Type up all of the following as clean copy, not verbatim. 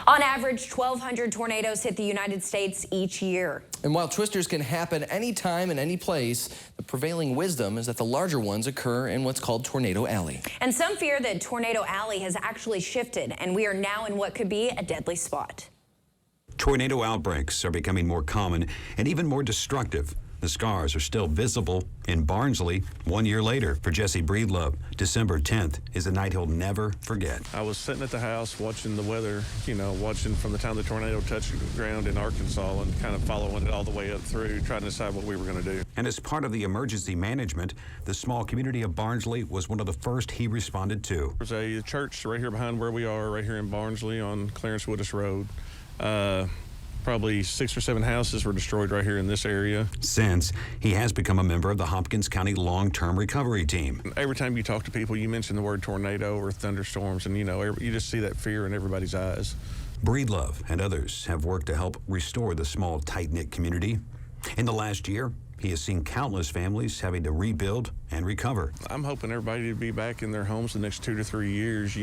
On average, 1,200 tornadoes hit the United States each year. And while twisters can happen anytime and any place, the prevailing wisdom is that the larger ones occur in what's called Tornado Alley. And some fear that Tornado Alley has actually shifted, and we are now in what could be a deadly spot. Tornado outbreaks are becoming more common and even more destructive. The scars are still visible in Barnsley 1 year later. For Jesse Breedlove, December 10th is a night he'll never forget. I was sitting at the house watching the weather, watching from the time the tornado touched the ground in Arkansas and kind of following it all the way up through, trying to decide what we were going to do. And as part of the emergency management, the small community of Barnsley was one of the first he responded to. There's a church right here behind where we are, right here in Barnsley on Clarence Woodis Road. Probably 6 or 7 houses were destroyed right here in this area. Since, he has become a member of the Hopkins County Long-Term Recovery Team. Every time you talk to people, you mention the word tornado or thunderstorms, and you just see that fear in everybody's eyes. Breedlove and others have worked to help restore the small, tight-knit community. In the last year, he has seen countless families having to rebuild and recover. I'm hoping everybody to be back in their homes the next 2 to 3 years,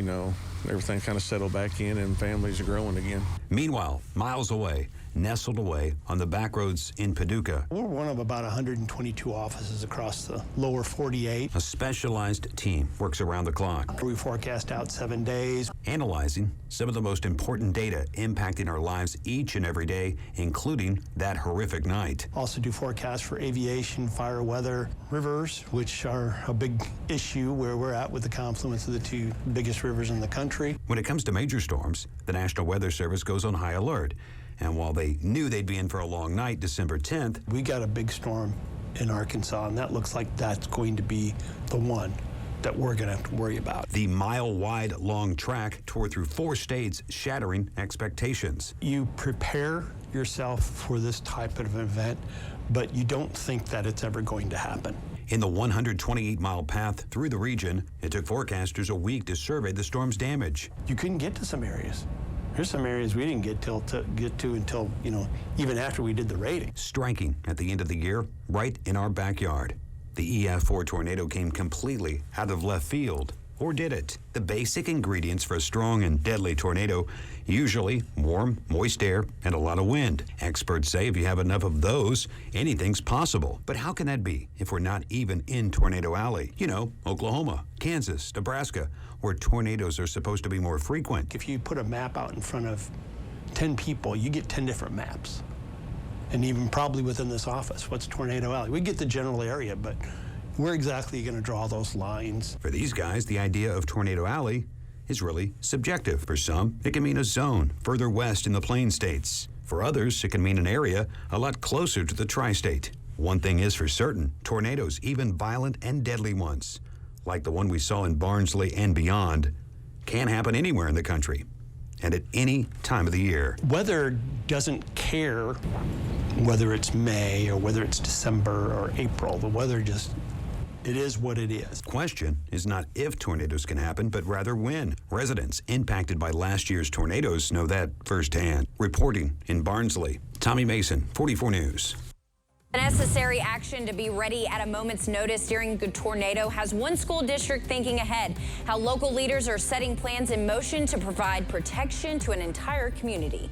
everything kind of settled back in and families are growing again. Meanwhile, miles away, nestled away on the back roads in Paducah. We're one of about 122 offices across the lower 48. A specialized team works around the clock. We forecast out 7 days. Analyzing some of the most important data impacting our lives each and every day, including that horrific night. Also do forecasts for aviation, fire, weather, rivers, which are a big issue where we're at with the confluence of the 2 biggest rivers in the country. When it comes to major storms, the National Weather Service goes on high alert. And while they knew they'd be in for a long night, December 10th, we got a big storm in Arkansas, and that looks like that's going to be the one that we're going to have to worry about. The mile-wide long track tore through 4 states, shattering expectations. You prepare yourself for this type of event, but you don't think that it's ever going to happen. In the 128-mile path through the region, it took forecasters a week to survey the storm's damage. You couldn't get to some areas. There's some areas we didn't get to until, even after we did the rating. Striking at the end of the year, right in our backyard. The EF4 tornado came completely out of left field. Or did it? The basic ingredients for a strong and deadly tornado, usually warm, moist air and a lot of wind. Experts say if you have enough of those, anything's possible. But how can that be if we're not even in Tornado Alley? Oklahoma, Kansas, Nebraska, where tornadoes are supposed to be more frequent. If you put a map out in front of 10 people, you get 10 different maps. And even probably within this office, what's Tornado Alley? We get the general area, but where exactly are you going to draw those lines? For these guys, the idea of Tornado Alley is really subjective. For some, it can mean a zone further west in the Plain States. For others, it can mean an area a lot closer to the tri-state. One thing is for certain, tornadoes, even violent and deadly ones, like the one we saw in Barnsley and beyond, can happen anywhere in the country and at any time of the year. Weather doesn't care whether it's May or whether it's December or April. The weather it is what it is. Question is not if tornadoes can happen, but rather when. Residents impacted by last year's tornadoes know that firsthand. Reporting in Barnsley, Tommy Mason, 44 News. The necessary action to be ready at a moment's notice during a tornado has one school district thinking ahead. How local leaders are setting plans in motion to provide protection to an entire community.